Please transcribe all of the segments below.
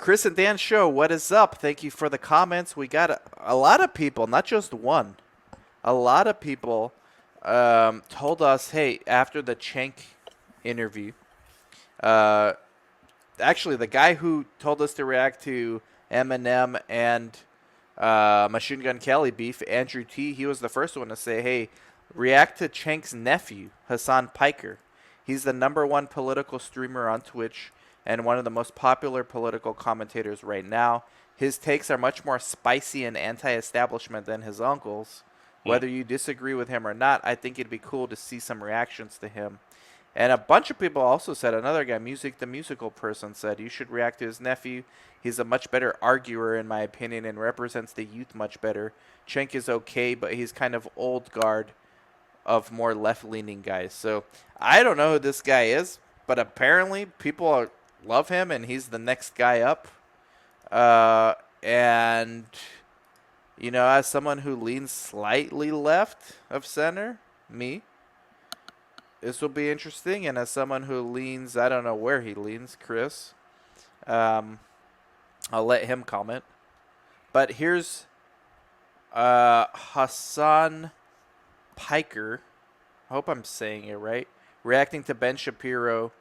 Chris and Dan Show, what is up? Thank you for the comments. We got a lot of people, not just one. A lot of people told us, hey, after the Cenk interview, actually the guy who told us to react to Eminem and Machine Gun Kelly beef, Andrew T., he was the first one to say, hey, react to Cenk's nephew, Hasan Piker. He's the #1 political streamer on Twitch and one of the most popular political commentators right now. His takes are much more spicy and anti-establishment than his uncle's. Whether you disagree with him or not, I think it'd be cool to see some reactions to him. And a bunch of people also said, another guy, Music the Musical person, said, you should react to his nephew. He's a much better arguer, in my opinion, and represents the youth much better. Cenk is okay, but he's kind of old guard of more left-leaning guys. So I don't know who this guy is, but apparently people love him, and he's the next guy up. And, you know, as someone who leans slightly left of center, me, this will be interesting. And as someone who leans, I don't know where he leans, Chris, I'll let him comment. But here's Hasan Piker, I hope I'm saying it right, reacting to Ben Shapiro.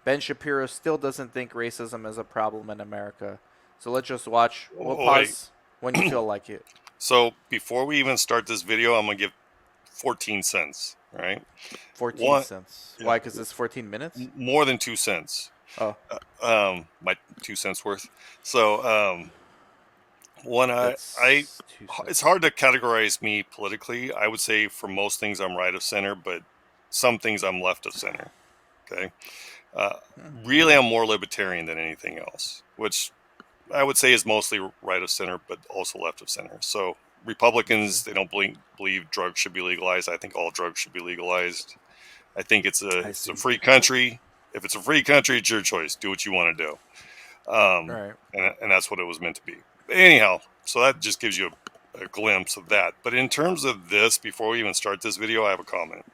Ben Shapiro still doesn't think racism is a problem in America. So let's just watch. We'll pause when you feel like it. So before we even start this video, I'm going to give 14 cents, right? 14 cents. Why? Because it's 14 minutes? More than 2 cents. Oh. My 2 cents worth. So, it's hard to categorize me politically. I would say for most things I'm right of center, but some things I'm left of center. Okay. Really, I'm more libertarian than anything else, which I would say is mostly right of center, but also left of center. So Republicans, they don't believe drugs should be legalized. I think all drugs should be legalized. I think it's a free country. If it's a free country, it's your choice. Do what you want to do. Right. And that's what it was meant to be. But anyhow, so that just gives you a glimpse of that. But in terms of this, before we even start this video, I have a comment.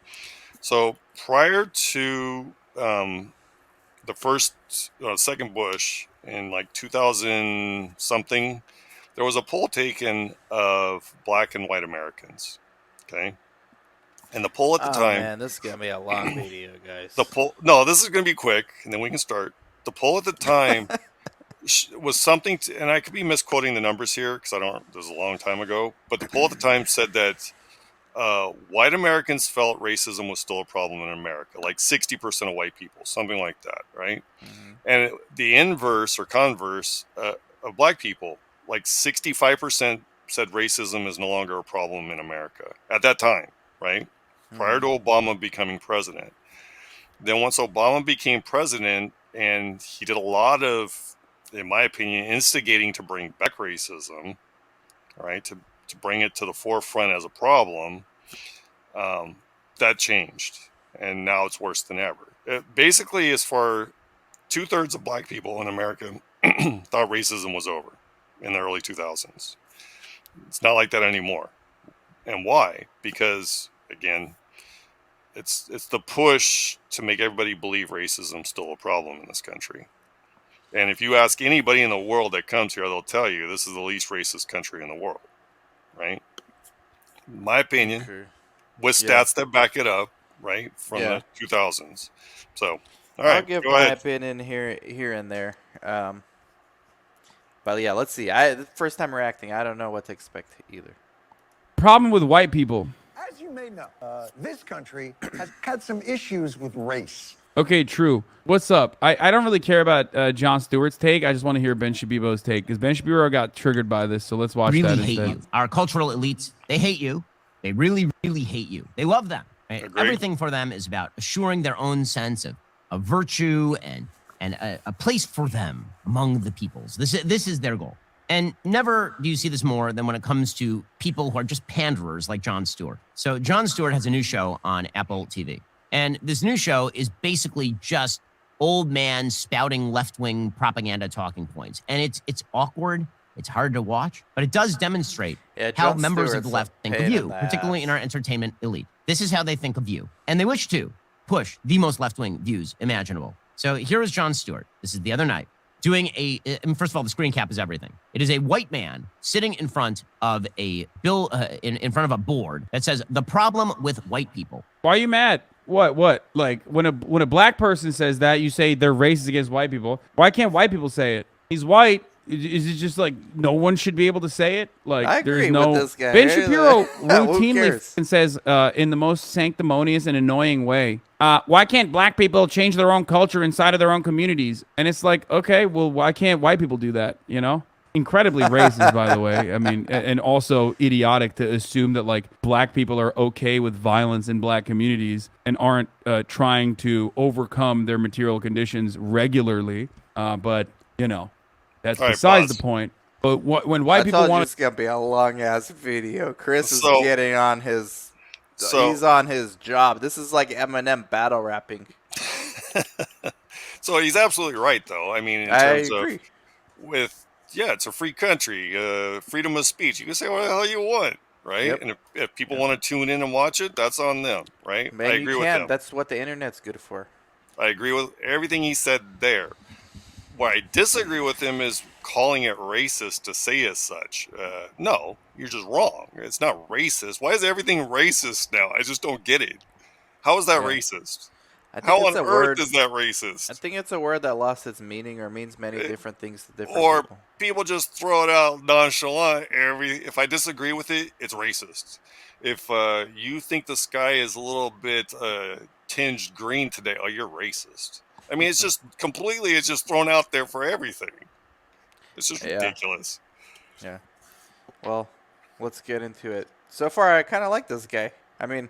So prior to the second Bush in like 2000 something, there was a poll taken of black and white Americans. Okay. And the poll at the time. Man, this is going to be a long video, guys. No, this is going to be quick, and then we can start. The poll at the time was something, and I could be misquoting the numbers here because this was a long time ago, but the poll at the time said that white Americans felt racism was still a problem in America, like 60% of white people, something like that, right? Mm-hmm. And the inverse or converse of black people, like 65% said racism is no longer a problem in America at that time, right? Prior to Obama becoming president. Then once Obama became president, and he did a lot of, in my opinion, instigating to bring back racism, right, to bring it to the forefront as a problem, that changed. And now it's worse than ever. Basically, as far 2/3 of black people in America thought racism was over in the early 2000s. It's not like that anymore. And why? Because, again, it's the push to make everybody believe racism is still a problem in this country. And if you ask anybody in the world that comes here, they'll tell you this is the least racist country in the world, right? In my opinion, with stats that back it up, right, from the 2000s. So, all right, I'll give my opinion here and there. But yeah, let's see. The first time reacting, I don't know what to expect either. Problem with white people. As you may know, this country has had some issues with race. Okay, true. What's up? I don't really care about Jon Stewart's take. I just want to hear Ben Shabibo's take because Ben Shapiro got triggered by this. So let's watch that instead. Really hate you. Our cultural elites, they hate you. They really, really hate you. They love them. Right? Everything for them is about assuring their own sense of virtue and a place for them among the peoples. This is their goal. And never do you see this more than when it comes to people who are just panderers like Jon Stewart. So Jon Stewart has a new show on Apple TV. And this new show is basically just old man spouting left-wing propaganda talking points. And it's awkward. It's hard to watch. But it does demonstrate how members of the left think of you, particularly in our entertainment elite. This is how they think of you. And they wish to push the most left-wing views imaginable. So here is Jon Stewart. This is the other night. doing first of all, the screen cap is everything. It is a white man sitting in front of a in front of a board that says the problem with white people. Why are you mad? What? Like when a black person says that, you say they're racist against white people. Why can't white people say it? He's white. Is it just like no one should be able to say it? Like I agree there's no with this guy. Ben Shapiro Who routinely cares? says in the most sanctimonious and annoying way, why can't black people change their own culture inside of their own communities? And it's like, okay, well, why can't white people do that? You know? Incredibly racist, by the way. I mean, and also idiotic to assume that like black people are okay with violence in black communities and aren't trying to overcome their material conditions regularly. But you know, that's besides the point. But when white people want, it's gonna be a long ass video. Chris is So- getting on his. He's on his job. This is like Eminem battle rapping. So he's absolutely right, though. I mean, in I terms agree. of it's a free country, freedom of speech. You can say what the hell you want, right? Yep. And if people want to tune in and watch it, that's on them, right? Man, I agree you with can. him. That's what the internet's good for. I agree with everything he said there. Where I disagree with him is calling it racist to say as such. No, you're just wrong. It's not racist. Why is everything racist now? I just don't get it. How is that racist? I think How it's on a earth word. is that I racist? think it's a word that lost its meaning or means many different things to different Or people. people just throw it out nonchalant. If I disagree with it, it's racist. If you think the sky is a little bit tinged green today, oh, you're racist. I mean, it's just thrown out there for everything. It's just ridiculous. Yeah. Well, let's get into it. So far, I kind of like this guy. I mean,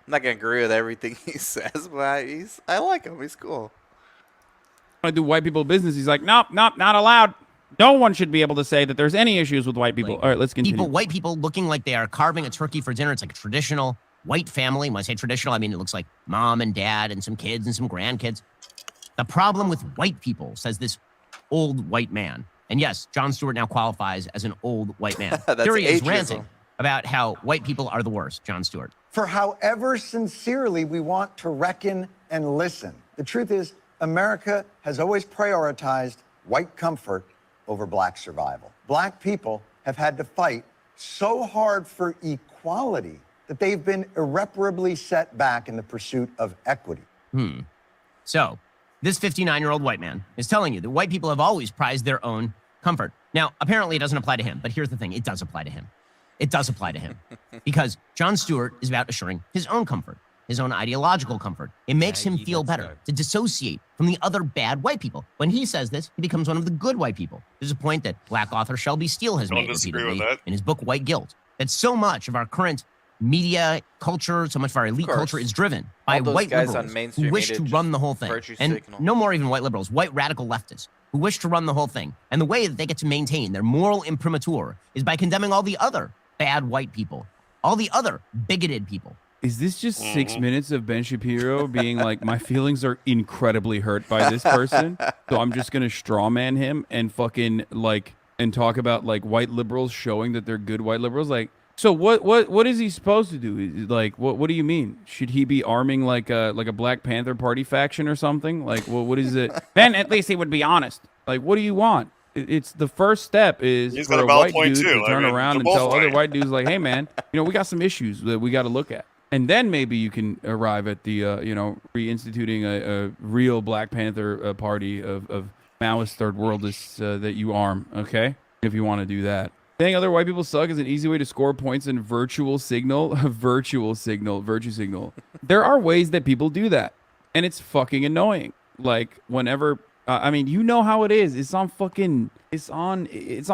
I'm not gonna agree with everything he says, but I like him. He's cool. I do white people business. He's like, nope, not allowed. No one should be able to say that there's any issues with white people. Like, All right, let's continue. White people looking like they are carving a turkey for dinner. It's like a traditional white family. When I say traditional, I mean it looks like mom and dad and some kids and some grandkids. The problem with white people, says this old white man. And yes, Jon Stewart now qualifies as an old white man. That's Here he is ageism. ranting about how white people are the worst, Jon Stewart. For however sincerely we want to reckon and listen, the truth is America has always prioritized white comfort over black survival. Black people have had to fight so hard for equality that they've been irreparably set back in the pursuit of equity. So, this 59-year-old white man is telling you that white people have always prized their own comfort. Now, apparently it doesn't apply to him, but here's the thing. It does apply to him. It does apply to him. Because Jon Stewart is about assuring his own comfort, his own ideological comfort. It makes him feel better to dissociate from the other bad white people. When he says this, he becomes one of the good white people. There's a point that black author Shelby Steele has made disagree with repeatedly that. in his book, White Guilt, that so much of our current media culture, so much of our elite course. culture is driven by All those white guys on liberals who mainstream wish media to run the whole thing. virtue And signal. no more even white liberals, white radical leftists who wish to run the whole thing. And the way that they get to maintain their moral imprimatur is by condemning all the other bad white people, all the other bigoted people. Is this just 6 minutes of Ben Shapiro being like, my feelings are incredibly hurt by this person, so I'm just gonna strawman him and fucking like and talk about like white liberals showing that they're good white liberals? Like, so what is he supposed to do? Like, what do you mean? Should he be arming like a Black Panther Party faction or something? Like, what is it? Then at least he would be honest. Like, what do you want? It's the first step is He's for got a a valid white point, dude too. to I turn mean, around they're and both tell other right. white dudes like, hey man, we got some issues that we got to look at. And then maybe you can arrive at the, reinstituting a real Black Panther party of Maoist third worldists that you arm, okay? If you want to do that. Saying other white people suck is an easy way to score points in virtue signal. There are ways that people do that. And it's fucking annoying. Like, whenever... you know how it is. It's on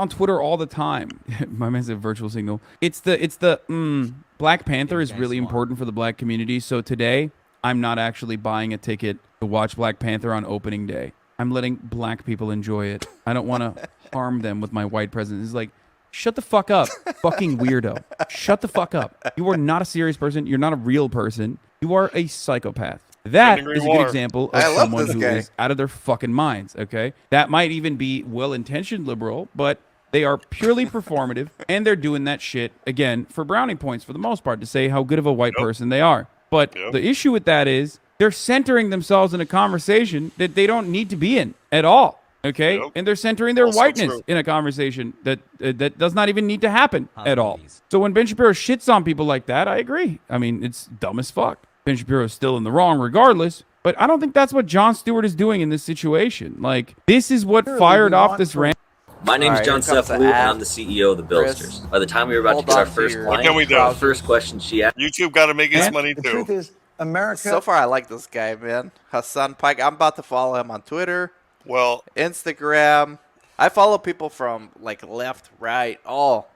Twitter all the time. My man said virtual signal. Black Panther is really important for the black community. So today, I'm not actually buying a ticket to watch Black Panther on opening day. I'm letting black people enjoy it. I don't want to harm them with my white presence. It's like, shut the fuck up, fucking weirdo. Shut the fuck up. You are not a serious person. You're not a real person. You are a psychopath. That Couldn't is a agree good more. example of I love someone this who guy. is out of their fucking minds, okay? That might even be well-intentioned liberal, but they are purely performative, and they're doing that shit, again, for brownie points for the most part, to say how good of a white person they are. But the issue with that is they're centering themselves in a conversation that they don't need to be in at all. Okay, Yep. and they're centering their Also whiteness true. in a conversation that does not even need to happen at all. So when Ben Shapiro shits on people like that, I agree. I mean, it's dumb as fuck. Ben Shapiro is still in the wrong regardless, but I don't think that's what Jon Stewart is doing in this situation. Like, this is what Surely fired we off want this to- rant. My name's Alright, John here comes the Cefalu, and ad. I'm the CEO of the Chris, Billsters. By the time we were about to hold get our on to first your- client, What can we do? the first question she asked. YouTube got to make its And- money The too. truth is, America So far, I like this guy, man. Hasan Piker. I'm about to follow him on Twitter, Well, Instagram. I follow people from like left, right, all.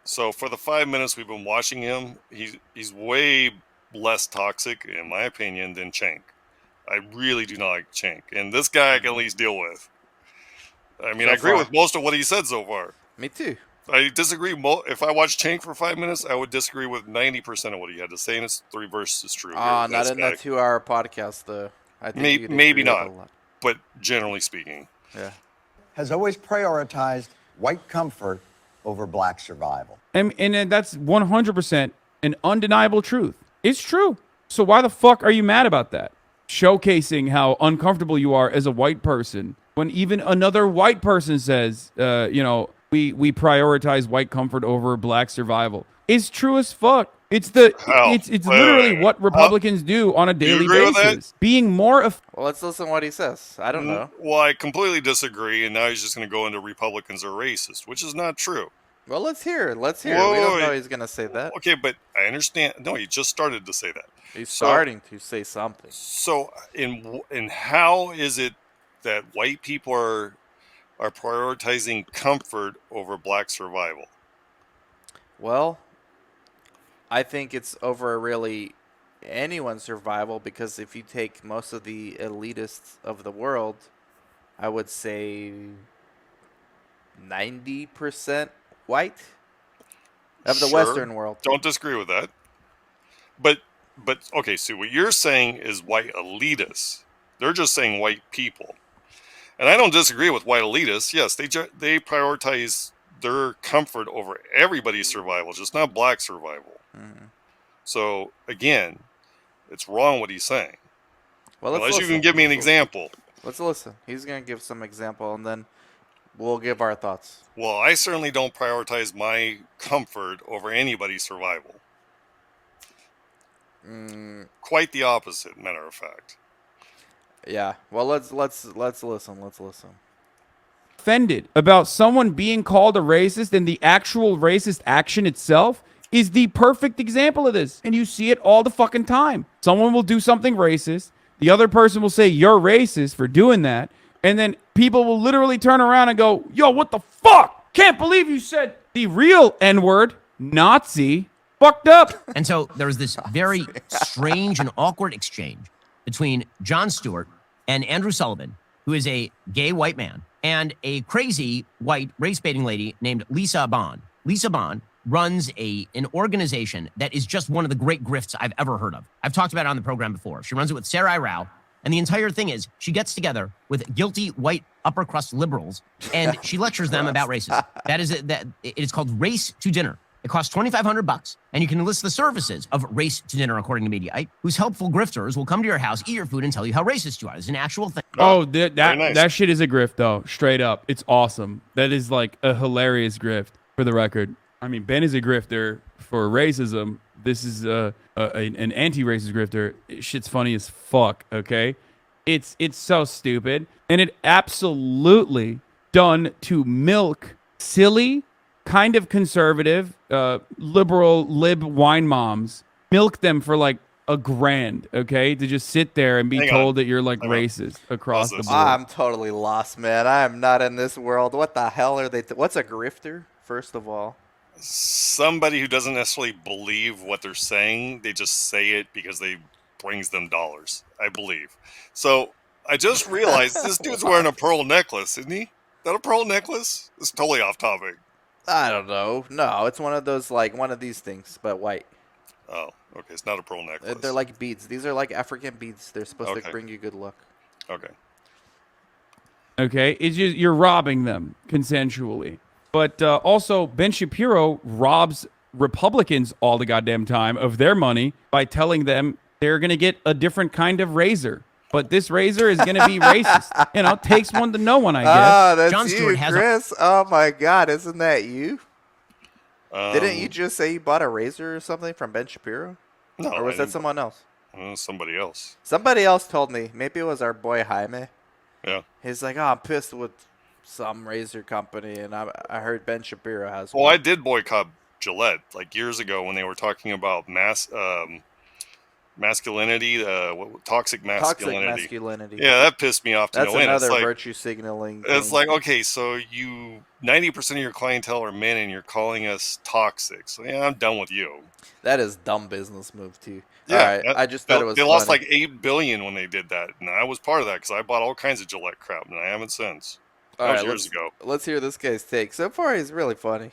so for the 5 minutes we've been watching him, he's way less toxic, in my opinion, than Cenk. I really do not like Cenk, and this guy I can at least deal with. I mean, So I agree far. with most of what he said so far. Me too. I disagree. If I watched Cenk for 5 minutes, I would disagree with 90% of what he had to say, and it's the reverse is true. here Ah, with not this in guy. that 2-hour podcast, though. I think you'd Maybe agree with not. a lot. But generally speaking, Yeah. has always prioritized white comfort over black survival. And that's 100% an undeniable truth. It's true. So why the fuck are you mad about that? Showcasing how uncomfortable you are as a white person when even another white person says, we prioritize white comfort over black survival. It's true as fuck. It's How? it's Wait, literally wait. what Republicans do on a daily agree with that? basis. Being more Well, let's listen to what he says. I don't know. well, I completely disagree, and now he's just going to go into Republicans are racist, which is not true. Well, let's hear it. Let's hear it. Whoa, We don't know wait. he's going to say that. Okay, but I understand. No, he just started to say that. He's So- starting to say something. So, in how is it that white people are prioritizing comfort over black survival? Well, I think it's over really anyone's survival because if you take most of the elitists of the world, I would say 90% white of the Sure. Western world. Don't disagree with that. But okay, so what you're saying is white elitists. They're just saying white people. And I don't disagree with white elitists. Yes, they prioritize their comfort over everybody's survival, just not black survival. Mhm. So again, it's wrong what he's saying. Well, let's Unless you listen. can give me an Let's listen. example. Let's listen. He's going to give some example, and then we'll give our thoughts. Well, I certainly don't prioritize my comfort over anybody's survival. Quite the opposite, matter of fact. Yeah. Well, let's listen. Let's listen. offended about someone being called a racist, and the actual racist action itself is the perfect example of this. And you see it all the fucking time. Someone will do something racist. The other person will say, you're racist for doing that. And then people will literally turn around and go, yo, what the fuck? Can't believe you said the real N-word, Nazi. Fucked up. And so there was this very strange and awkward exchange between Jon Stewart and Andrew Sullivan, who is a gay white man, and a crazy white race-baiting lady named Lisa Bond. Lisa Bond runs an organization that is just one of the great grifts I've ever heard of. I've talked about it on the program before. She runs it with Sarai Rao, and the entire thing is she gets together with guilty white upper crust liberals, and she lectures them about racism. It is called Race to Dinner. It costs $2,500, and you can enlist the services of Race to Dinner, according to Mediaite, whose helpful grifters will come to your house, eat your food, and tell you how racist you are. It's an actual thing. Oh, Very nice. that shit is a grift, though. Straight up. It's awesome. That is like a hilarious grift, for the record. I mean, Ben is a grifter for racism. This is an anti-racist grifter. Shit's funny as fuck, okay? It's so stupid. And it absolutely done to milk silly, kind of conservative, liberal, lib wine moms. Milk them for like $1,000, okay? To just sit there and be Hang told on. that you're like Hang on. racist across the Pause board. this. I'm totally lost, man. I am not in this world. What the hell are they? What's a grifter, first of all? Somebody who doesn't necessarily believe what they're saying, they just say it because they brings them dollars, I believe. So I just realized this dude's wearing a pearl necklace, isn't he? Is that a pearl necklace? It's totally off topic. I don't know. No, it's one of those, like, one of these things, but white. Oh, okay. It's not a pearl necklace. They're like beads. These are like African beads. They're supposed to Okay. bring you good luck. Okay. Okay, it's just you're robbing them consensually. But also, Ben Shapiro robs Republicans all the goddamn time of their money by telling them they're going to get a different kind of razor. but this razor is going to be racist. You know, takes one to know one, I guess. Oh, that's Jon you, Stewart has Chris. Oh my God, isn't that you? Didn't you Um, just say you bought a razor or something from Ben Shapiro? no, Or was that someone else? somebody else. Somebody else told me. Maybe it was our boy Jaime. Yeah. He's like, oh, I'm pissed with some razor company, and I heard Ben Shapiro has Well, one. I did boycott Gillette like years ago when they were talking about masculinity, toxic Toxic masculinity. masculinity. Yeah, that pissed me off to That's no end. another virtue signaling It's thing. like, okay, so 90% of your clientele are men, and you're calling us toxic. So yeah, I'm done with you. That is dumb business move, too. All Yeah, right, I just thought it was they lost funny. like $8 billion when they did that, and I was part of that because I bought all kinds of Gillette crap, and I haven't since. All That was right, years ago. let's hear this guy's take. So far, he's really funny.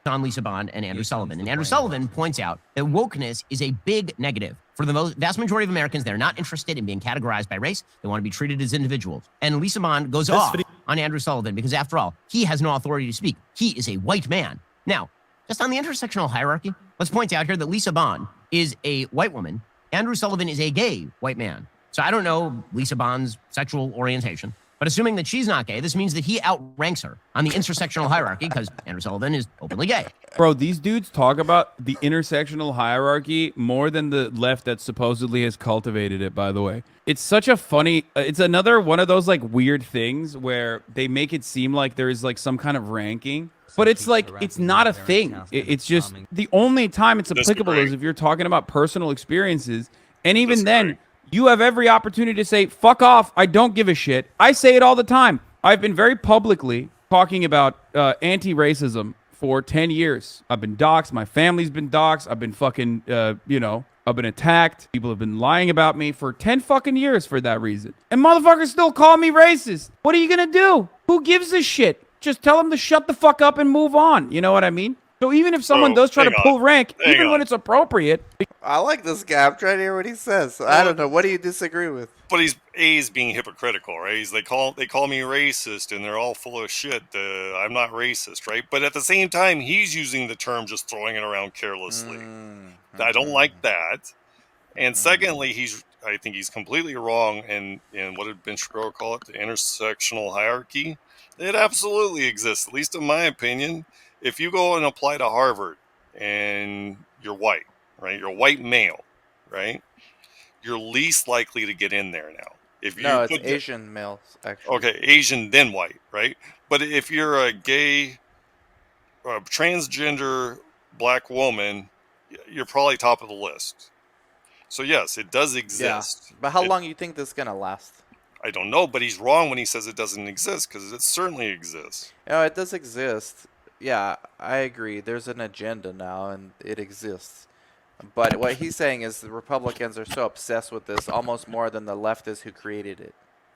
on Lisa Bond and Andrew Sullivan. And Andrew Sullivan points out that wokeness is a big negative. For the vast majority of Americans, they're not interested in being categorized by race. They want to be treated as individuals. And Lisa Bond goes off on Andrew Sullivan because, after all, he has no authority to speak. He is a white man. Now, just on the intersectional hierarchy, let's point out here that Lisa Bond is a white woman. Andrew Sullivan is a gay white man. So I don't know Lisa Bond's sexual orientation. But assuming that she's not gay, this means that he outranks her on the intersectional hierarchy because Andrew Sullivan is openly gay. Bro, these dudes talk about the intersectional hierarchy more than the left that supposedly has cultivated it, by the way. It's such a funny, it's another one of those like weird things where they make it seem like there is like some kind of ranking. But it's like, it's not a thing. It's just the only time it's applicable is if you're talking about personal experiences. And even then, you have every opportunity to say, fuck off, I don't give a shit. I say it all the time. I've been very publicly talking about anti-racism for 10 years. I've been doxxed. My family's been doxxed. I've been fucking, I've been attacked. People have been lying about me for 10 fucking years for that reason. And motherfuckers still call me racist. What are you going to do? Who gives a shit? Just tell them to shut the fuck up and move on. You know what I mean? So even if someone does try to pull rank, even when it's appropriate. I like this guy. I'm trying to hear what he says. I don't know. What do you disagree with? But he's being hypocritical, right? They call me racist, and they're all full of shit. I'm not racist, right? But at the same time, he's using the term, just throwing it around carelessly. I don't like that. And secondly, I think he's completely wrong in what did Ben Shapiro call it? The intersectional hierarchy. It absolutely exists, at least in my opinion. If you go and apply to Harvard and you're white, right? You're a white male, right? You're least likely to get in there now. No, it's Asian males, actually. Okay, Asian then white, right? But if you're a gay, transgender black woman, you're probably top of the list. So yes, it does exist. Yeah. But how long do you think this is going to last? I don't know, but he's wrong when he says it doesn't exist, because it certainly exists. No, it does exist. Yeah, I agree. There's an agenda now, and it exists. But what he's saying is the Republicans are so obsessed with this, almost more than the leftists who created it.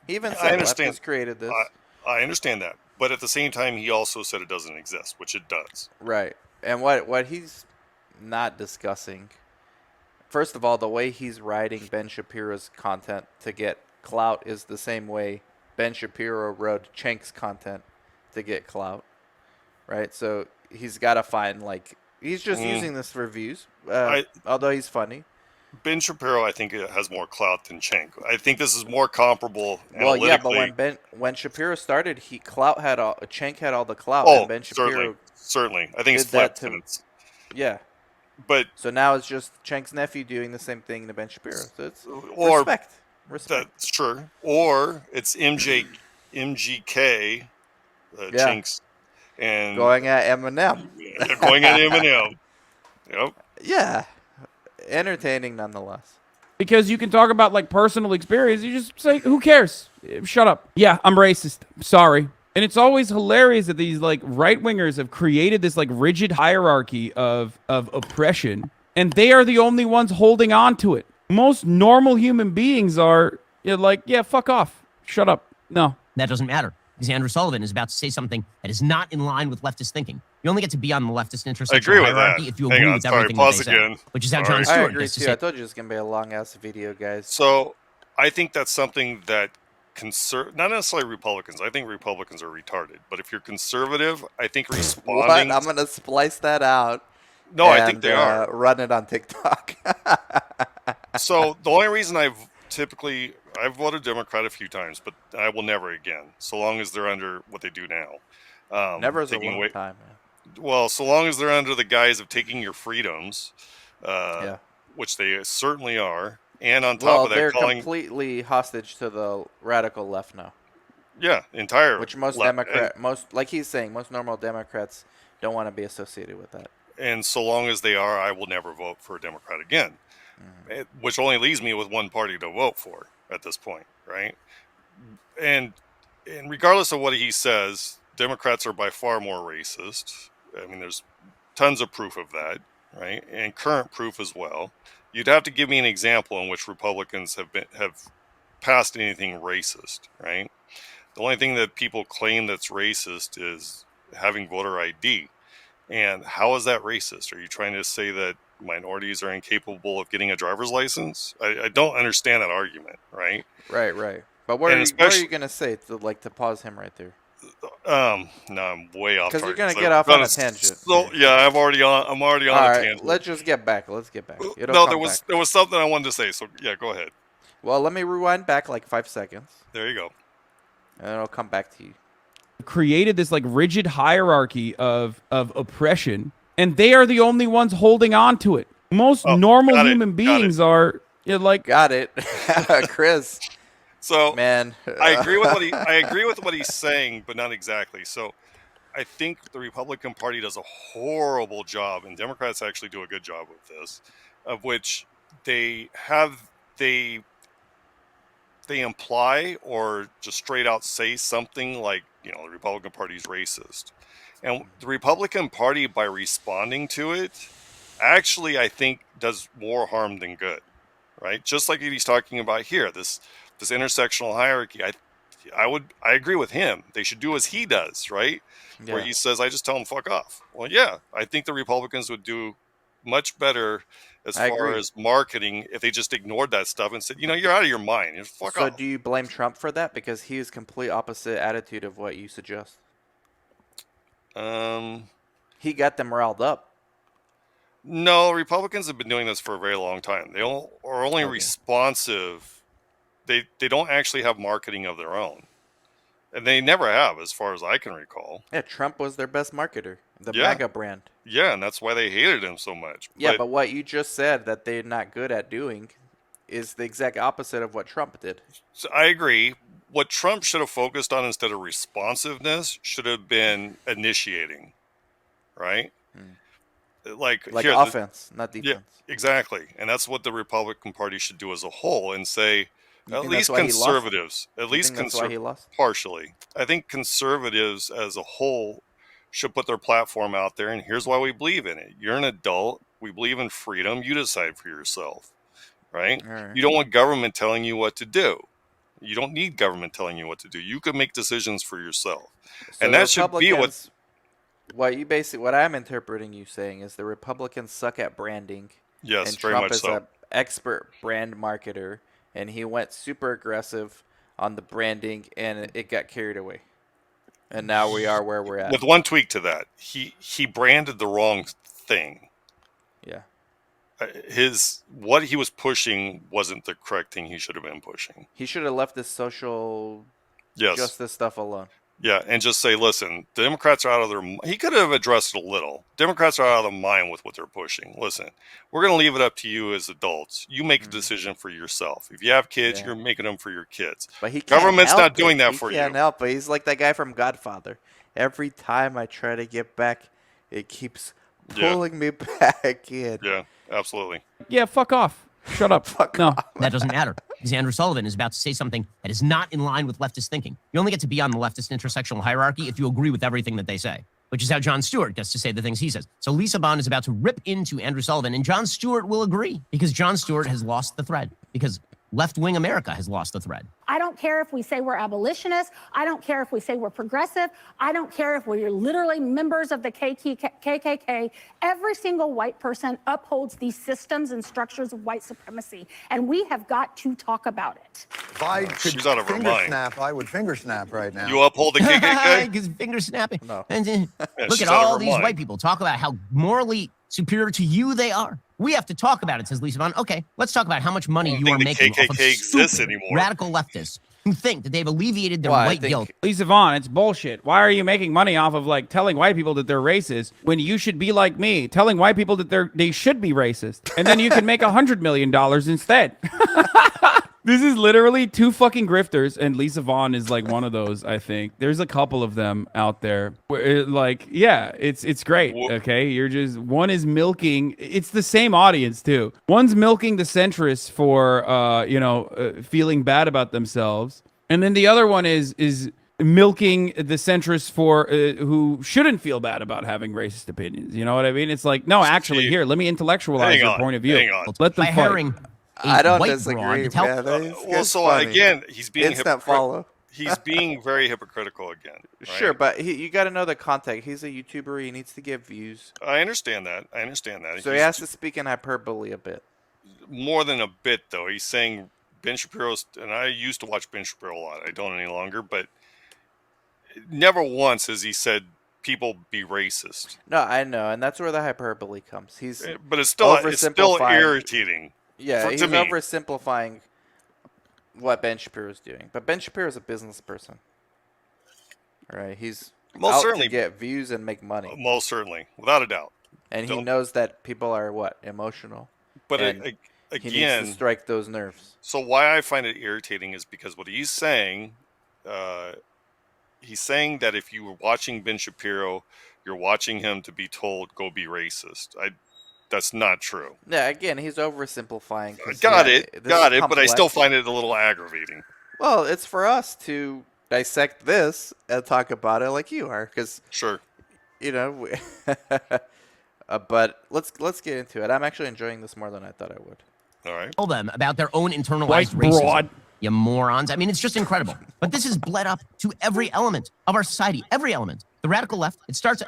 He even said leftists created this. I understand that. But at the same time, he also said it doesn't exist, which it does. Right. And what he's not discussing, first of all, the way he's writing Ben Shapiro's content to get clout is the same way Ben Shapiro wrote Cenk's content to get clout. Right? So he's got to find, like, he's just using this for views, although he's funny. Ben Shapiro, I think, has more clout than Cenk. I think this is more comparable. Well, yeah, but when Shapiro started, Cenk had all the clout. Oh, and Ben Shapiro certainly. I think it's flipped. Yeah. But so now it's just Cenk's nephew doing the same thing to Ben Shapiro. So it's respect. That's true. Or it's MGK, Cenk's. And going at Eminem. Going at Eminem. Yep. Yeah. Entertaining nonetheless. Because you can talk about like personal experience. You just say, who cares? Shut up. Yeah, I'm racist. Sorry. And it's always hilarious that these like right wingers have created this like rigid hierarchy of oppression. And they are the only ones holding on to it. Most normal human beings are like, yeah, fuck off. Shut up. No. That doesn't matter. Because Andrew Sullivan is about to say something that is not in line with leftist thinking. You only get to be on the leftist intersectional hierarchy if you agree with everything that they say, which is how Jon Stewart I agree gets to too. say. I told you it's going to be a long-ass video, guys. So I think that's something that not necessarily Republicans. I think Republicans are retarded. But if you're conservative, I think responding... What? I'm going to splice that out. No, I think they are. Run it on TikTok. So the only reason I've typically I've voted Democrat a few times, but I will never again, so long as they're under what they do now. Never is a Taking long away, time, man. well, so long as they're under the guise of taking your freedoms, Yeah. which they certainly are, and on top Well, of that, they're calling completely hostage to the radical left now, entire which most left. most like he's saying, most normal Democrats don't want to be associated with that. And so long as they are, I will never vote for a Democrat again. Which only leaves me with one party to vote for at this point, right? And regardless of what he says, Democrats are by far more racist. I mean, there's tons of proof of that, right? And current proof as well. You'd have to give me an example in which Republicans have passed anything racist, right? The only thing that people claim that's racist is having voter ID. And how is that racist? Are you trying to say that minorities are incapable of getting a driver's license? I don't understand that argument, right? Right. But what are you gonna say to pause him right there? No, I'm way off. Because you're target. gonna get off on a tangent. So yeah, I'm already on All a right, tangent. let's just get back. Let's get back. No, there was something I wanted to say. So yeah, go ahead. Well, let me rewind back like 5 seconds, There you go. and then it'll come back to you. Created this like rigid hierarchy of oppression, and they are the only ones holding on to it. Most normal human beings are like. Got it, Chris. So Man, I agree with what he's saying, but not exactly. So I think the Republican Party does a horrible job, and Democrats actually do a good job with this, of which they imply or just straight out say something like, the Republican Party is racist. And the Republican Party, by responding to it, actually, I think, does more harm than good, right? Just like he's talking about here, this intersectional hierarchy. I agree with him. They should do as he does, right? Yeah. Where he says, I just tell them fuck off. Well, yeah, I think the Republicans would do much better as far as marketing if they just ignored that stuff and said, you're out of your mind. Fuck off. So do you blame Trump for that? Because he is complete opposite attitude of what you suggest. He got them riled up. No, Republicans have been doing this for a very long time. They are only responsive. They don't actually have marketing of their own. And they never have, as far as I can recall. Yeah, Trump was their best marketer. The MAGA brand. Yeah, and that's why they hated him so much. Yeah, but what you just said that they're not good at doing is the exact opposite of what Trump did. So I agree. What Trump should have focused on instead of responsiveness should have been initiating, right? Like here, offense, not defense. Yeah, exactly. And that's what the Republican Party should do as a whole and say, You at think least that's why he conservatives, lost? at least That's why he lost? partially. I think conservatives as a whole should put their platform out there, and here's why we believe in it. You're an adult. We believe in freedom. You decide for yourself, right? All right. You don't want government telling you what to do. You don't need government telling you what to do. You can make decisions for yourself. So and that should be what I'm interpreting you saying is the Republicans suck at branding. Yes, and very Trump much is so. an expert brand marketer, and he went super aggressive on the branding, and it got carried away. And now we are where we're at. With one tweak to that, he branded the wrong thing. Yeah. What he was pushing wasn't the correct thing he should have been pushing. He should have left this social justice stuff alone. Yeah, and just say, listen, the Democrats are out of their... He could have addressed it a little. Democrats are out of their mind with what they're pushing. Listen, we're going to leave it up to you as adults. You make a decision for yourself. If you have kids, you're making them for your kids. But he can't Government's help not doing that He for you. can't help it. He's like that guy from Godfather. Every time I try to get back, it keeps pulling me back in. Yeah, absolutely. Yeah, fuck off. Shut up. No. That doesn't matter, because Andrew Sullivan is about to say something that is not in line with leftist thinking. You only get to be on the leftist intersectional hierarchy if you agree with everything that they say, which is how Jon Stewart gets to say the things he says. So Lisa Bond is about to rip into Andrew Sullivan, and Jon Stewart will agree, because Jon Stewart has lost the thread, because left-wing America has lost the thread. I don't care if we say we're abolitionists. I don't care if we say we're progressive. I don't care if we're literally members of the KKK. Every single white person upholds these systems and structures of white supremacy, and we have got to talk about it. If I could She's out of her finger mind. snap, I would finger snap right now. You uphold the KKK? Because finger snapping. No. And, look she's at out of all her these mind. white people talk about how morally superior to you they are. We have to talk about it, says Lisa Vaughn. Okay, let's talk about how much money don't you think are the making off of KKK exists stupid anymore. radical leftists who think that they've alleviated their Well, I white think- guilt. Lisa Vaughn, it's bullshit. Why are you making money off of like telling white people that they're racist when you should be like me, telling white people that they should be racist, and then you can make $100 million instead? This is literally two fucking grifters, and Lisa Vaughn is like one of those. I think there's a couple of them out there. Where it's great. Okay, you're just one is milking. It's the same audience too. One's milking the centrists for feeling bad about themselves, and then the other one is milking the centrists for who shouldn't feel bad about having racist opinions. You know what I mean? It's like, no, actually, Steve, here, let me intellectualize hang your on, point of view. hang on. Let them By fight. hiring a I don't white disagree, broad to tell man. Well, It's so funny. again, he's being Instant follow. He's being very hypocritical again. Right? Sure, but you got to know the context. He's a YouTuber. He needs to get views. I understand that. So he has to speak in hyperbole a bit. More than a bit, though. He's saying Ben Shapiro's, and I used to watch Ben Shapiro a lot. I don't any longer, but never once has he said people be racist. No, I know, and that's where the hyperbole comes. He's But it's still Oversimplifying. irritating. yeah, he's to me. oversimplifying what Ben Shapiro's doing. But Ben Shapiro's a business person. Right? He's Most out certainly. to get views and make money. Most certainly, without a doubt. And he don't- knows that people are emotional. But And again, He needs to strike those nerves. so why I find it irritating is because what he's saying that if you were watching Ben Shapiro, you're watching him to be told go be racist. That's not true. Yeah, again, he's oversimplifying. 'cause, Got yeah, it, this is but I still complex. find it a little aggravating. Well, it's for us to dissect this and talk about it like you are, because Sure. But let's get into it. I'm actually enjoying this more than I thought I would. All right. Tell them about their own internalized White racism. broad. You morons. I mean, it's just incredible. But this is bled up to every element of our society, every element. The radical left,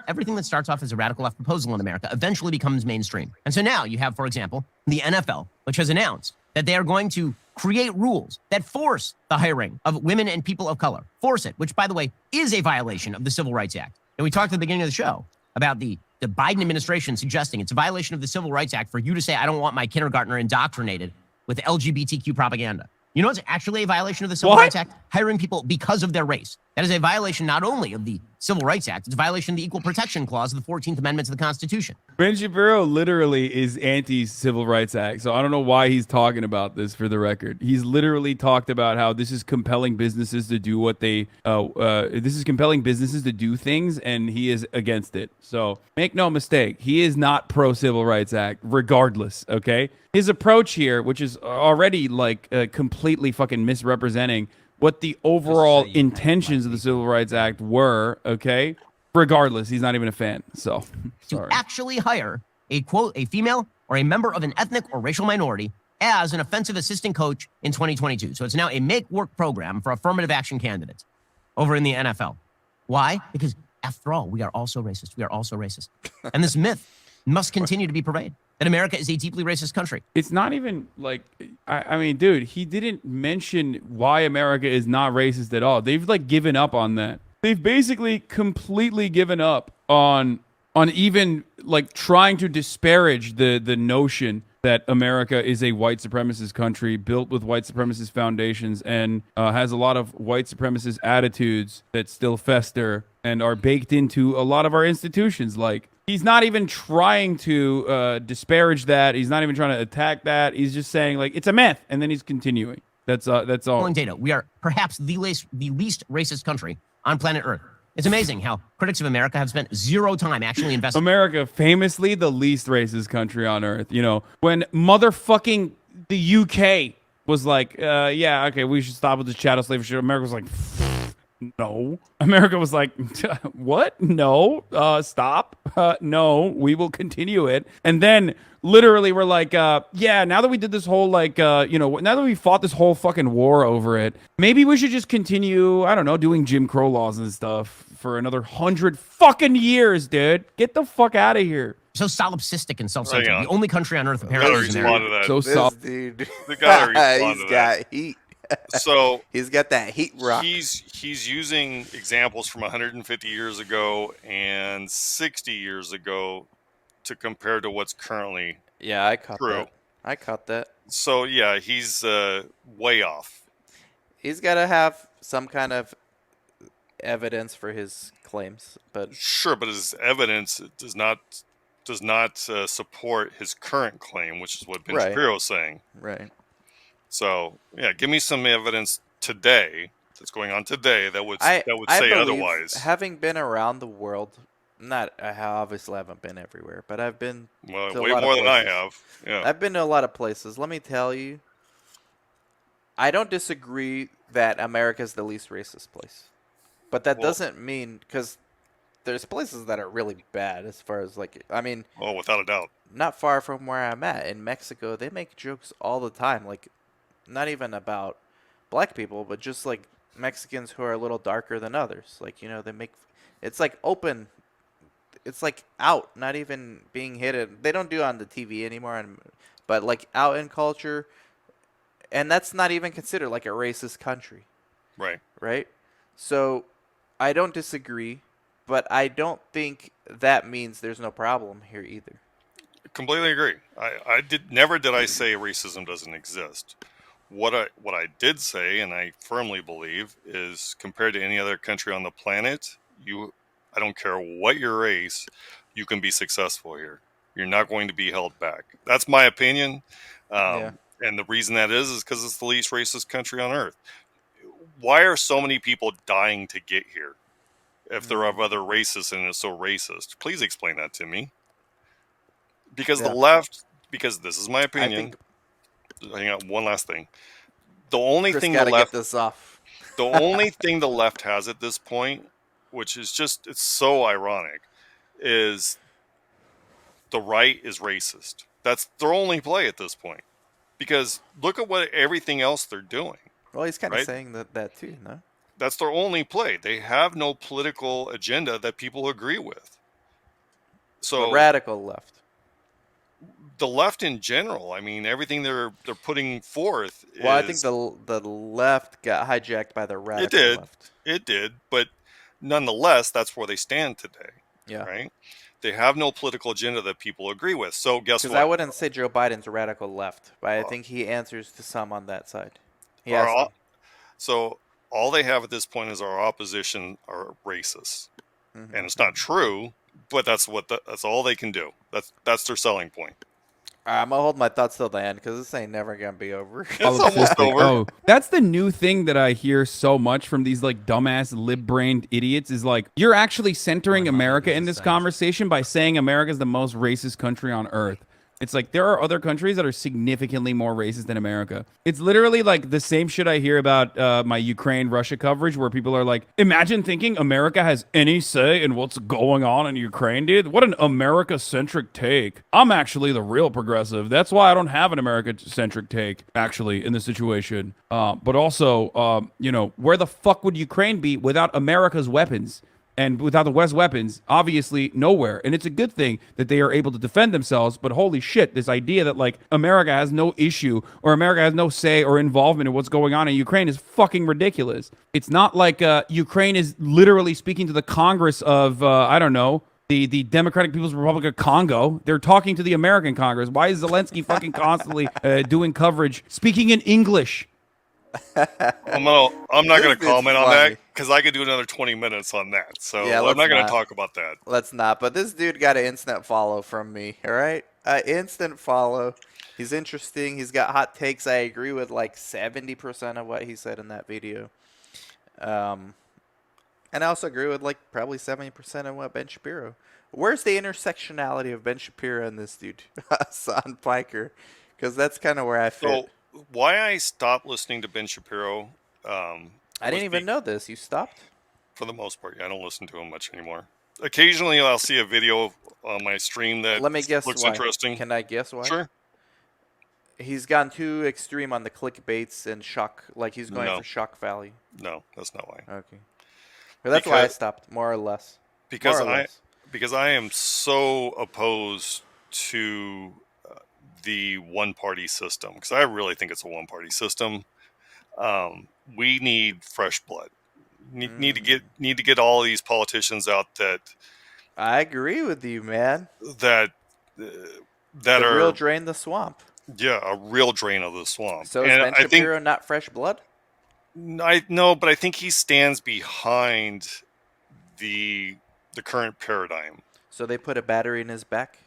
everything that starts off as a radical left proposal in America eventually becomes mainstream. And so now you have, for example, the NFL, which has announced that they are going to create rules that force the hiring of women and people of color. Force it, which, by the way, is a violation of the Civil Rights Act. And we talked at the beginning of the show about the Biden administration suggesting it's a violation of the Civil Rights Act for you to say, I don't want my kindergartner indoctrinated with LGBTQ propaganda. You know what's actually a violation of the Civil What? Rights Act? Hiring people because of their race. That is a violation not only of the Civil Rights Act, it's a violation of the Equal Protection Clause of the 14th Amendment to the Constitution. Ben Shapiro literally is anti-Civil Rights Act, so I don't know why he's talking about this. For the record, he's literally talked about how this is compelling businesses to do what they. This is compelling businesses to do things, and he is against it. So make no mistake, he is not pro-Civil Rights Act, regardless. Okay, his approach here, which is already like completely fucking misrepresenting what the overall intentions of the Civil Rights Act were. Okay. Regardless, he's not even a fan. So, To sorry. actually hire a female or a member of an ethnic or racial minority as an offensive assistant coach in 2022. So it's now a make work program for affirmative action candidates over in the NFL. Why? Because after all, we are also racist. We are also racist. And this myth must continue to be pervaded that America is a deeply racist country. It's not even like, I mean, dude, he didn't mention why America is not racist at all. They've like given up on that. They've basically completely given up on even like trying to disparage the notion that America is a white supremacist country built with white supremacist foundations and has a lot of white supremacist attitudes that still fester and are baked into a lot of our institutions. Like, he's not even trying to disparage that. He's not even trying to attack that. He's just saying like it's a myth, and then he's continuing. That's all. Following data, we are perhaps the least racist country on planet Earth. It's amazing how critics of America have spent zero time actually investing. America, famously the least racist country on earth. You know, when motherfucking the UK was like, yeah, okay, we should stop with this chattel slave shit. America was like, no. America was like, what? No. Stop. No, we will continue it. And then literally we're like, yeah, now that we did this whole like, now that we fought this whole fucking war over it, maybe we should just continue, I don't know, doing Jim Crow laws and stuff for another 100 fucking years, dude. Get the fuck out of here. So solipsistic and self-centered. Hang on. The only country on Earth Gotta apparently is respond America. to that. So This soft. dude, We gotta respond he's to got that. heat. So He's got that heat rock. he's using examples from 150 years ago and 60 years ago to compare to what's currently Yeah, I caught true. that. I caught that. So yeah, he's way off. He's got to have some kind of evidence for his claims, but Sure, but his evidence does not support his current claim, which is what Ben Right. Shapiro is saying. right. So yeah, give me some evidence today that's going on today that would I say believe, otherwise. having been around the world, not I obviously haven't been everywhere, but I've been Well, to a way lot more of than I places. have. Yeah. I've been to a lot of places. Let me tell you, I don't disagree that America is the least racist place, but that Well, doesn't mean because there's places that are really bad as far as like I mean, oh, without a doubt. not far from where I'm at in Mexico, they make jokes all the time, like not even about black people, but just like Mexicans who are a little darker than others. Like, they make it's like open, it's like out, not even being hidden. They don't do it on the TV anymore, but like out in culture, and that's not even considered like a racist country, Right. right? So I don't disagree, but I don't think that means there's no problem here either. Completely agree. I never did I say racism doesn't exist. What I did say, and I firmly believe, is compared to any other country on the planet, I don't care what your race, you can be successful here. You're not going to be held back. That's my opinion. Yeah. And the reason that is because it's the least racist country on earth. Why are so many people dying to get here if they're of other races and it's so racist? Please explain that to me. Because the Yeah. left, because this is my I opinion. think Hang on, one last thing. The only Chris thing got the to get left, this off. the only thing the left has at this point, which is it's so ironic, is the right is racist. That's their only play at this point. Because look at what everything else they're doing, Well, he's kind of right? saying that too, no? That's their only play. They have no political agenda that people agree with. The So radical left. the left in general, I mean, everything they're putting forth Well, I think is the left got hijacked by the it radical did, left. it did, but nonetheless, that's where they stand today, Yeah. right? They have no political agenda that people agree with. So guess Because I what? wouldn't say Joe Biden's radical left, but I Uh, think he answers to some on that side. He Are has to. all, so all they have at this point is our opposition are racist, Mhm. and it's not true, but that's all they can do. That's their selling point. I'm gonna hold my thoughts till the end because this ain't never gonna be over. It's almost Solipsistic. over. Oh, that's the new thing that I hear so much from these like dumbass lib-brained idiots is like you're actually centering America in this conversation by saying America is the most racist country on earth. It's like there are other countries that are significantly more racist than America. It's literally like the same shit I hear about my Ukraine-Russia coverage where people are like, imagine thinking America has any say in what's going on in Ukraine, dude. What an America-centric take. I'm actually the real progressive. That's why I don't have an America-centric take, actually, in this situation. But also, where the fuck would Ukraine be without America's weapons? And without the West weapons, obviously nowhere. And it's a good thing that they are able to defend themselves. But holy shit, this idea that like America has no issue or America has no say or involvement in what's going on in Ukraine is fucking ridiculous. It's not like Ukraine is literally speaking to the Congress of, I don't know, the Democratic People's Republic of Congo. They're talking to the American Congress. Why is Zelensky fucking constantly doing coverage, speaking in English? I'm not going to This dude's comment on funny. that because I could do another 20 minutes on that. So Yeah, I'm let's not going to not. talk about that. Let's not. But this dude got an instant follow from me. All right, instant follow. He's interesting. He's got hot takes. I agree with like 70% of what he said in that video. And I also agree with like probably 70% of what Ben Shapiro. Where's the intersectionality of Ben Shapiro and this dude, Hasan Piker? Because that's kind of where I fit. So why I stopped listening to Ben Shapiro? I didn't even know this. You stopped? For the most part, yeah, I don't listen to him much anymore. Occasionally, I'll see a video on my stream that Let me guess looks why. interesting. Can I guess why? Sure. He's gone too extreme on the clickbaits and shock. Like he's going No. for shock value. No, that's not why. Okay. Well, that's why I Because- stopped, more or less. Because More or less. because I am so opposed to the one-party system. Because I really think it's a one-party system. We need fresh blood. Need to get all these politicians out that I agree with you, man. that The real are drain the swamp. a real drain of the swamp. So is And Ben I think Shapiro not fresh blood? but I think he stands behind the current paradigm So they put a battery in his back?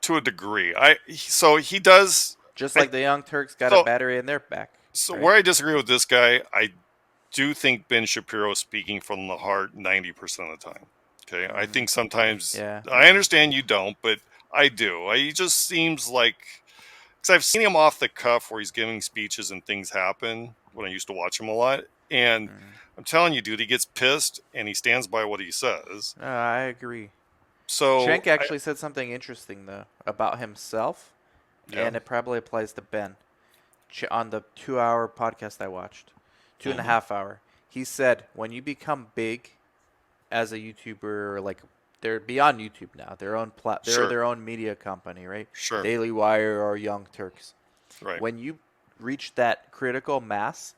to a degree. So he does. Just I, like the Young Turks got a so battery in their back. so right? where I disagree with this guy, I do think Ben Shapiro is speaking from the heart 90% of the time. Okay, I think sometimes Yeah. I understand you don't, but I do. He just seems like, because I've seen him off the cuff where he's giving speeches and things happen when I used to watch him a lot, and I'm telling you, dude, he gets pissed and he stands by what he says. I agree. So Schenk actually said something interesting, though, about himself, and it probably applies to Ben. On the 2-hour podcast I watched, 2.5 hour, he said, when you become big as a YouTuber, or like they're beyond YouTube now, their own they're their own media company, right? Sure. Daily Wire or Young Turks. Right. When you reach that critical mass,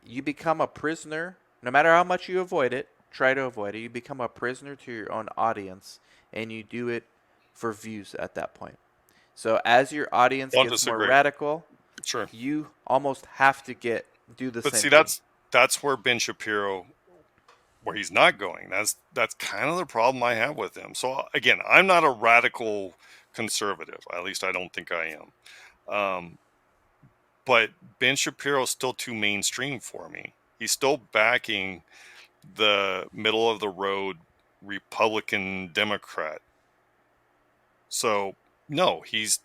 you become a prisoner. No matter how much you avoid it, try to avoid it. You become a prisoner to your own audience, and you do it for views at that point. So as your audience Don't gets more disagree. radical, Sure. you almost have to do the But same see, thing. that's where Ben Shapiro, where he's not going. That's kind of the problem I have with him. So again, I'm not a radical conservative. At least I don't think I am. But Ben Shapiro is still too mainstream for me. He's still backing the middle of the road Republican Democrat. So no, he's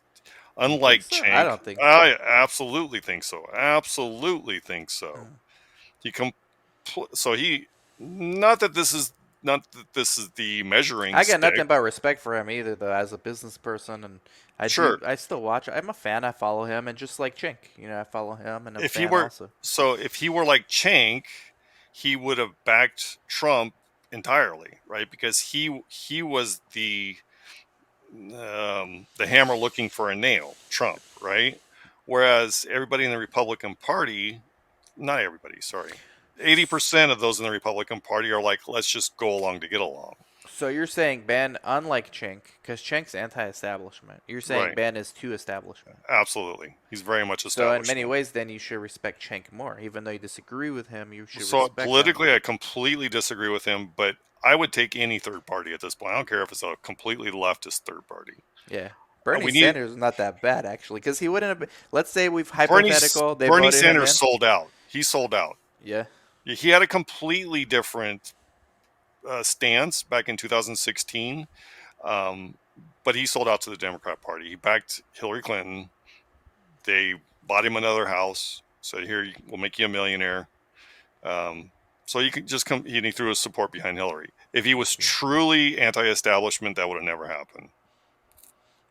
unlike so? Cenk. I don't think so. I absolutely think so. Absolutely think so. Not that this is the measuring I got stick. nothing but respect for him either, though, as a business person, and I still watch. I'm a fan. I follow him, and just like Chink, I follow him, and I'm a fan also. So if he were like Cenk, he would have backed Trump entirely, right? Because he was the hammer looking for a nail, Trump, right? Whereas everybody in the Republican Party, not everybody, sorry, 80% of those in the Republican Party are like, let's just go along to get along. So you're saying Ben, unlike Chink, because Chink's anti-establishment, you're saying Right. Ben is too establishment. Absolutely. He's very much So establishment. in many ways, then you should respect Chink more. Even though you disagree with him, you should So respect politically, him. I completely disagree with him, but I would take any third party at this point. I don't care if it's a completely leftist third party. Yeah. Bernie Sanders is not that bad, actually, because he wouldn't have been. Let's say we've hypothetical. Bernie Sanders sold out. He sold out. Yeah. He had a completely different stance back in 2016, but he sold out to the Democrat Party. He backed Hillary Clinton. They bought him another house. Said, "Here, we'll make you a millionaire." So you could just come. He threw his support behind Hillary. If he was truly anti-establishment, that would have never happened.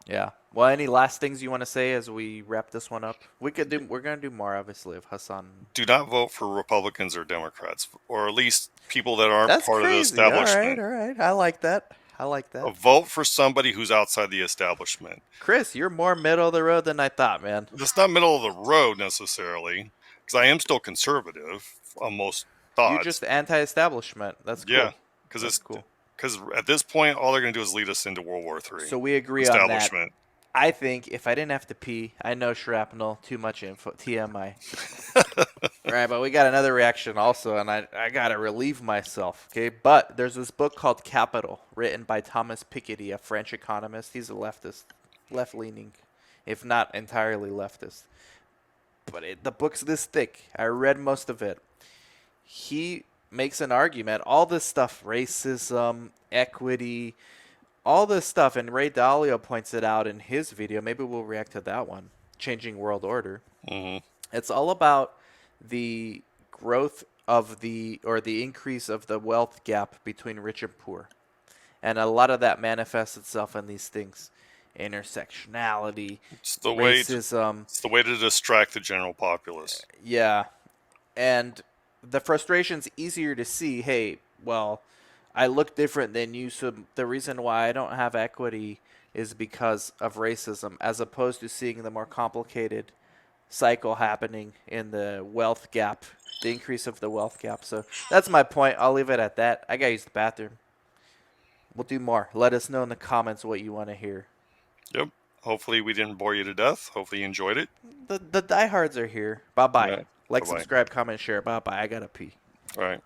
Yeah. Well, any last things you want to say as we wrap this one up? We're gonna do more, obviously, of Hasan. Do not vote for Republicans or Democrats, or at least people that aren't That's part crazy. of the establishment. All right. I like that. Vote for somebody who's outside the establishment. Chris, you're more middle of the road than I thought, man. It's not middle of the road necessarily, because I am still conservative on most thoughts. You're just anti-establishment. That's cool. Yeah, because it's cool. Because at this point, all they're going to do is lead us into World War III. So we agree on that. I think if I didn't have to pee, I know shrapnel, too much info, TMI. All right, but we got another reaction also, and I got to relieve myself, okay? But there's this book called Capital, written by Thomas Piketty, a French economist. He's a leftist, left-leaning, if not entirely leftist. But the book's this thick. I read most of it. He makes an argument, all this stuff, racism, equity, all this stuff, and Ray Dalio points it out in his video. Maybe we'll react to that one, Changing World Order. Mm-hmm. It's all about the growth of the increase of the wealth gap between rich and poor. And a lot of that manifests itself in these things. Intersectionality, racism. It's the way to distract the general populace. Yeah. And the frustration's easier to see. Hey, well, I look different than you, so the reason why I don't have equity is because of racism, as opposed to seeing the more complicated cycle happening in the wealth gap, the increase of the wealth gap. So that's my point. I'll leave it at that. I gotta use the bathroom. We'll do more. Let us know in the comments what you want to hear. Yep. Hopefully we didn't bore you to death. Hopefully you enjoyed it. The diehards are here. Bye bye. Yeah. Like, Bye-bye. subscribe, comment, share. Bye bye. I gotta pee. All right.